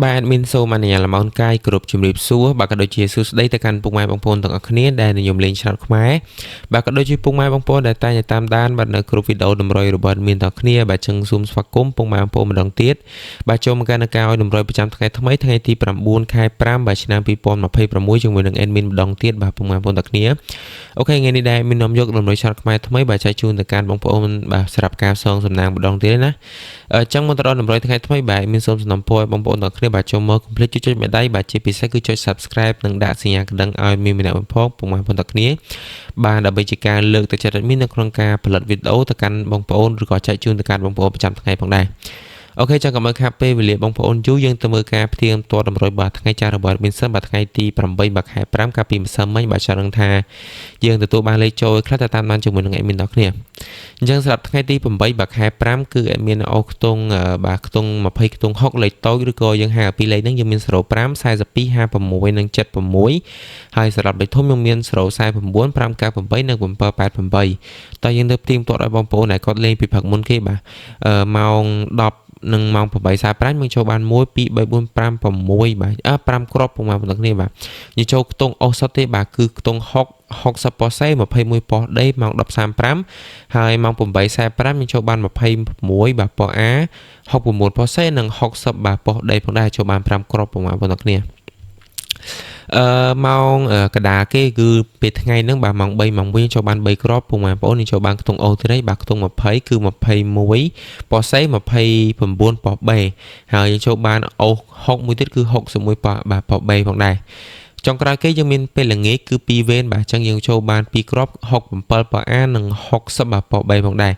បាទមានសូមអនុញ្ញាតលំអរកាយគ្រប់ជំរាបសួរបាទក៏ដូចជាសួស្តីទៅកាន់ពុកម៉ែបងប្អូនទាំងអស់គ្នាដែលនិយមលេងឆ្នោតខ្មែរបាទក៏ដូចជាពុកម៉ែបងប្អូនដែលតែងតែតាមដានបាទនៅគ្រប់វីដេអូតម្រុយរបស់មានទាំងគ្នាបាទចឹងសូមស្វាគមន៍ពុកម៉ែបងប្អូនម្ដងទៀតបាទចូលមកកាន់ការឲ្យតម្រុយប្រចាំថ្ងៃថ្មីថ្ងៃទី9ខែ5បាទឆ្នាំ2026ជាមួយនឹង admin ម្ដងទៀតបាទពុកម៉ែបងប្អូនទាំងគ្នាអូខេថ្ងៃនេះដែរមាននាំយកតម្រុយឆ្នោតខ្មែរថ្មីបាទចែកជូនទៅកាន់បងប្អូនបាទសម្រាប់ការសងសំណាងម្ដងទៀតណាចឹងមកដល់តម្រុយថ្ងៃថ្មីបាទមានសូមសំណពរបងប្អូនទាំងគ្នាបាទចូលមកកុំភ្លេចចុចមេដៃបាទជាពិសេសគឺចុច Subscribe និងដាក់សញ្ញាកណ្ដឹងឲ្យមានម្នាក់បំផុសពុកម៉ែបងប្អូនទាំងគ្នាបាទដើម្បីជាការលើកទឹកចិត្តមាននៅក្នុងការផលិតវីដេអូទៅកាន់បងប្អូនឬក៏ចែកជូនទៅកាន់បងប្អូនប្រចាំថ្ងៃផងដែរអូខេចឹងក៏មើលខាប់ពេលវេលាបងប្អូនយូរយើងទៅមើលការផ្ទៀងផ្ទាត់តម្រុយបាទថ្ងៃចាស់របស់មានសិនបាទថ្ងៃទី8បាទខែ5កាលពីម្សិលមិញបាទចាស់នឹងថាយើងទទួលបានលេខចូលខ្លះទៅតាមបានជាមួយនឹងadminដល់គ្នាអញ្ចឹងសម្រាប់ថ្ងៃទី8បាទខែ5គឺadminអូខ្ទង់បាទខ្ទង់20ខ្ទង់6លេខតូចឬក៏យើងហៅពីលេខហ្នឹងយើងមាន05 42 56និង76ហើយសម្រាប់លេខធំយើងមាន049 598និង788តើយើងទៅផ្ទៀងផ្ទាត់ឲ្យបងប្អូនដែលគាត់លេងពីព្រឹកមុនគេបាទម៉ោង10និងម៉ោង8:45មកចូលបាន1 2 3 4 5 6បាទ5គ្រាប់ពុកម៉ែបងប្អូនគ្នាបាទយើងចូលខ្ទង់អូសតទេបាទគឺខ្ទង់60ប៉ុសសេ21ប៉ុសដេម៉ោង10:35ហើយម៉ោង8:45យើងចូលបាន26បាទប៉ុស A 69ប៉ុសសេនិង60បាទប៉ុសដេផងដែរចូលបាន5គ្រាប់ពុកម៉ែបងប្អូនគ្នាម៉ោងកដាគេគឺពេលថ្ងៃហ្នឹងបាទម៉ោង3ម៉ោងវិញចូលបាន3គ្រាប់ពុកម៉ែបងប្អូននេះចូលបានខ្ទង់អូទេបាទខ្ទង់20គឺ21ប៉ុសសេ29ប៉ុស B ហើយចូលបានអូ6មួយទៀតគឺ61ប៉ុសបាទប៉ុស B ផងដែរចុងក្រោយគេយើងមានពេលល្ងាចគឺ2វេនបាទអញ្ចឹងយើងចូលបាន2គ្រាប់67ប៉ុស A និង60បាទប៉ុស B ផងដែរ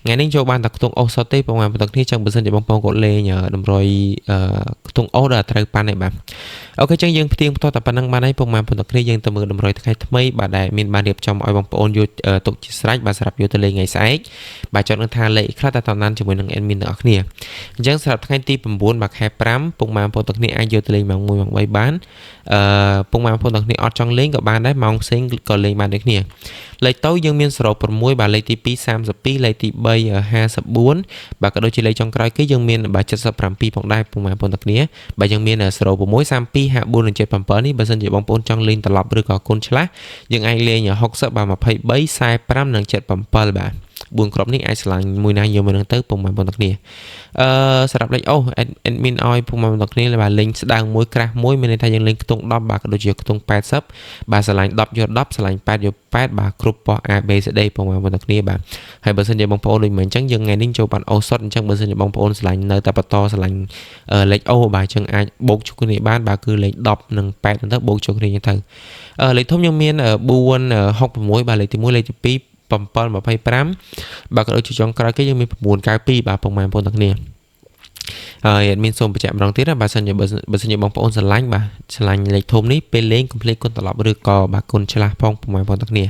ថ្ងៃនេះចូលបានតែខ្ទង់អូសតទេបងប្អូនទាំងគ្នាចឹងបើសិនជាបងប្អូនគាត់លេងតម្រុយខ្ទង់អូដល់ត្រូវប៉ាន់ឯបាទអូខេចឹងយើងផ្ទៀងផ្ទាត់តែប៉ុណ្្នឹងបានហើយបងប្អូនទាំងគ្នាយើងទៅមើលតម្រុយថ្ងៃថ្មីបាទដែលមានបានរៀបចំឲ្យបងប្អូនយកទុកជាស្រេចបាទសម្រាប់យកទៅលេងថ្ងៃស្អែកបាទចង់នឹងថាលេខខ្លះតែតាមដានជាមួយនឹង admin ទាំងអស់គ្នាអញ្ចឹងសម្រាប់ថ្ងៃទី9បាទខែ5ពុកម៉ែបងប្អូនទាំងគ្នាអាចយកទៅលេងម៉ោង1ម៉ោង3បានពុកម៉ែបងប្អូនទាំងគ្នាអត់ចង់លេងក៏បានដែរម៉ោងផ្សេងក៏លេងបានដូចគ្នាលេខតូចយើងមាន06បាទលេខទី2 32លេខទី3 54បាទក៏ដូចជាលេខចុងក្រោយគេយើងមានបាទ77ផងដែរពុកម៉ែបងប្អូនទាំងគ្នាបាទយើងមាន06 32 54និង77នេះបើសិនជាបងប្អូនចង់លេងត្រឡប់ឬក៏គុណឆ្លាស់យើងអាចលេង60បាទ23 45និង77បាទ4គ្រាប់នេះអាចឆ្លាញ់មួយណាយកមួយនឹងទៅពុកម៉ែបងប្អូនទាំងគ្នាសម្រាប់លេខអូ admin ឲ្យពុកម៉ែបងប្អូនទាំងគ្នាបាទលេងស្ដើងមួយក្រាស់មួយមានន័យថាយើងលេងខ្ទង់10បាទក៏ដូចជាខ្ទង់80បាទឆ្លាញ់10យក10ឆ្លាញ់8យក8បាទគ្រប់ប៉ុស A B C D ពុកម៉ែបងប្អូនទាំងគ្នាបាទហើយបើសិនជាបងប្អូនដូចមិនអញ្ចឹងយើងថ្ងៃនេះចូលបានអូសុតអញ្ចឹងបើសិនជាបងប្អូនឆ្លាញ់នៅតែបន្តឆ្លាញ់លេខអូបាទអញ្ចឹងអាចបូកជួបគ្នាបានបាទគឺលេខ10និង8ទៅបូកជួបគ្នាទៅលេខធំយើងមាន4 66បាទលេខទី1លេខទី2 725បាទក៏ដូចជាចុងក្រោយគេយើងមាន992បាទពុកម៉ែបងប្អូនទាំងគ្នាហើយមានសូមបញ្ជាក់ម្ដងទៀតណាបើសិនជាបងប្អូនស្រឡាញ់បាទឆ្លាញ់លេខធំនេះពេលលេងកុំភ្លេចគុណត្រឡប់ឬក៏បាទគុណឆ្លាស់ផងពុកម៉ែបងប្អូនទាំងគ្នា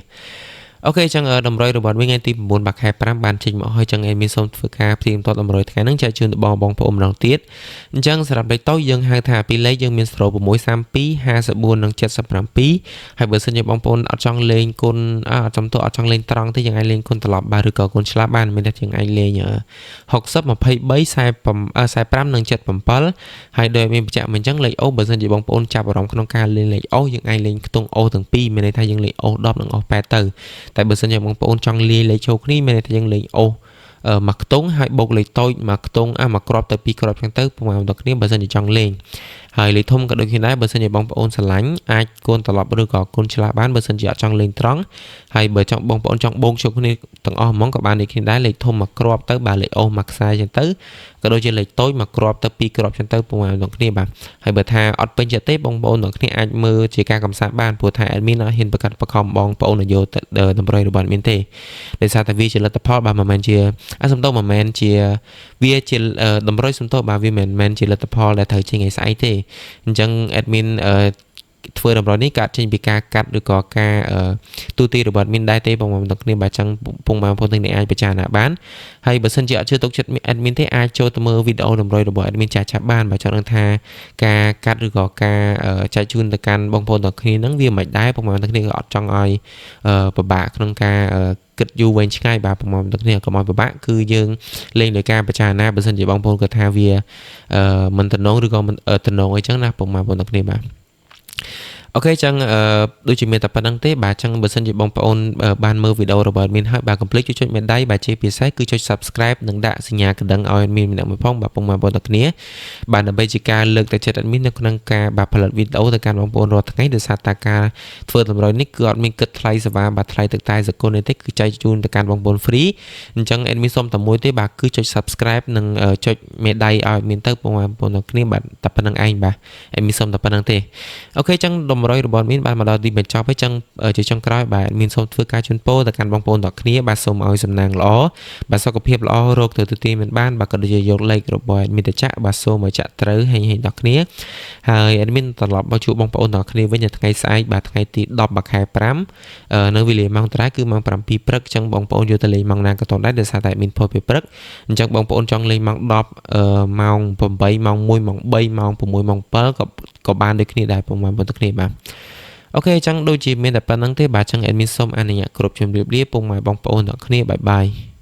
អូខេចឹងតម្រុយរបស់វិញថ្ងៃទី9បាទខែ5បានចេញមកហើយចឹងមានសូមធ្វើការផ្ទៀងផ្ទាត់តម្រុយថ្ងៃហ្នឹងចែកជូនទៅបងប្អូនម្ដងទៀតអញ្ចឹងសម្រាប់លេខតូចយើងហៅថាពីលេខយើងមាន0632 54និង77ហើយបើសិនជាបងប្អូនអត់ចង់លេងគុណអត់ចង់លេងត្រង់ទេយើងអាចលេងគុណត្រឡប់បាទឬក៏គុណឆ្លាស់បានមានតែយើងអាចលេង60 23 45និង77ហើយដោយមានបញ្ជាក់មកអញ្ចឹងលេខអូបើសិនជាបងប្អូនចាប់អារម្មណ៍ក្នុងការលេងលេខអូយើងអាចលេងខ្ទង់អូទាំងពីរមានន័យថាយើងលេងអូ10និងអូ8ទៅតែបើសិនជាបងប្អូនចង់លាយលេខចូលគ្នាមានន័យថាយើងលេងអូមួយខ្ទង់ហើយបូកលេខតូចមួយខ្ទង់មួយគ្រាប់ទៅ2គ្រាប់ចឹងទៅពុកម៉ែបងប្អូនគ្នាបើសិនជាចង់លេងហើយលេខធំក៏ដូចគ្នាដែរបើសិនជាបងប្អូនស្រឡាញ់អាចកូនត្រឡប់ឬក៏កូនឆ្លាស់បានបើសិនជាអត់ចង់លេងត្រង់ហើយបើចង់បងប្អូនចង់បូកជួបគ្នាទាំងអស់ហ្មងក៏បានដូចគ្នាដែរលេខធំមួយគ្រាប់ទៅបាទលេខអូមួយខ្សែចឹងទៅក៏ដូចជាលេខតូចមួយគ្រាប់ទៅ2គ្រាប់ចឹងទៅពុកម៉ែបងប្អូនគ្នាបាទហើយបើថាអត់ពេញចិត្តទេបងប្អូនទាំងគ្នាអាចមើលជាការកំសាន្តបានព្រោះថា admin អត់ហ៊ានប្រកាសបខំបងប្អូននយោតម្រុយរបស់ admin ទេដោយសារតែវាជាលទ្ធផលបាទមិនមែនជាសំដៅមិនមែនជាវាជាតម្រុយសំទោសបាទវាមិនមែនជាលទ្ធផលដែលត្រូវចេញថ្ងៃស្អែកទេអញ្ចឹង admin ធ្វើតម្រុយនេះកាត់ចេញពីការកាត់ឬក៏ការទូទីរបស់ admin ដែរទេបងប្អូនទាំងគ្នាបាទចឹងពុកម៉ែបងប្អូនទាំងនេះអាចពិចារណាបានហើយបើសិនជាអត់ជឿទុកចិត្ត admin ទេអាចចូលទៅមើលវីដេអូតម្រុយរបស់ admin ចាស់បានបាទចង់ដឹងថាការកាត់ឬក៏ការចែកជូនទៅកាន់បងប្អូនទាំងគ្នាហ្នឹងវាមិនដែរបងប្អូនទាំងគ្នាក៏អត់ចង់ឲ្យពិបាកក្នុងការ គិតយូរវែងឆ្ងាយបាទបងប្អូនទាំងគ្នាកុំឲ្យពិបាកគឺយើងលេងដោយការពិចារណាបើសិនជាបងប្អូនគាត់ថាវាមិនតំណងឬក៏មិនតំណងអីចឹងណាបងប្អូនទាំងគ្នាបាទអូខេចឹងដូចជាមានតែប៉ុណ្្នឹងទេបាទចឹងបើសិនជាបងប្អូនបានមើលវីដេអូរបស់adminហើយបាទកុំភ្លេចចុចមេដៃបាទជាពិសេសគឺចុច Subscribe និងដាក់សញ្ញាកណ្ដឹងឲ្យadmin ម្នាក់មួយផងបាទបងប្អូនទាំងគ្នាបាទដើម្បីជាការលើកទឹកចិត្តadminនៅក្នុងការបាទផលិតវីដេអូទៅកាន់បងប្អូនរាល់ថ្ងៃដោយសារតែការធ្វើតម្រុយនេះគឺអត់មានគិតថ្លៃសេវាបាទថ្លៃទឹកតែសកលនេះទេគឺចែកជូនទៅកាន់បងប្អូន free អញ្ចឹងadminសូមតែមួយទេបាទគឺចុច Subscribe និងចុចមេដៃឲ្យadminទៅបងប្អូនទាំងគ្នាបាទតែប៉ុណ្្នឹងឯងបាទ admin សូមតែប៉ុណ្្នឹងទេអូខេចឹងតម្រុយរបស់adminបានមកដល់ទីបញ្ចប់ហើយចឹងជាចុងក្រោយបាទadminសូមធ្វើការជូនពរទៅកាន់បងប្អូនទាំងគ្នាបាទសូមឲ្យសំណាងល្អបាទសុខភាពល្អរោគទៅទីមិនបានបាទក៏ដូចជាយកលេខរបស់adminទៅចាក់បាទសូមឲ្យចាក់ត្រូវហេងទាំងគ្នាហើយ admin ត្រឡប់មកជួបបងប្អូនទាំងគ្នាវិញនៅថ្ងៃស្អែកបាទថ្ងៃទី10 ខែ 5នៅវេលាម៉ោងតារាគឺម៉ោង 7 ព្រឹកចឹងបងប្អូនយកទៅលេងម៉ោងណាក៏តដែរដោយសារតែadmin ផុសពីព្រឹកអញ្ចឹងបងប្អូនចង់លេងម៉ោង10ម៉ោង 8 ម៉ោង 1 ម៉ោង 3 ម៉ោង 6 ម៉ោង 7ក៏បានដូចគ្នាដែរបងប្អូនទាំងគ្នាបាទអូខេអញ្ចឹងដូចជាមានតែប៉ុណ្្នឹងទេបាទអញ្ចឹងadminសូមអនុញ្ញាតគ្រប់ជម្រាបលាពុកម៉ែបងប្អូនទាំងគ្នាបាយបាយ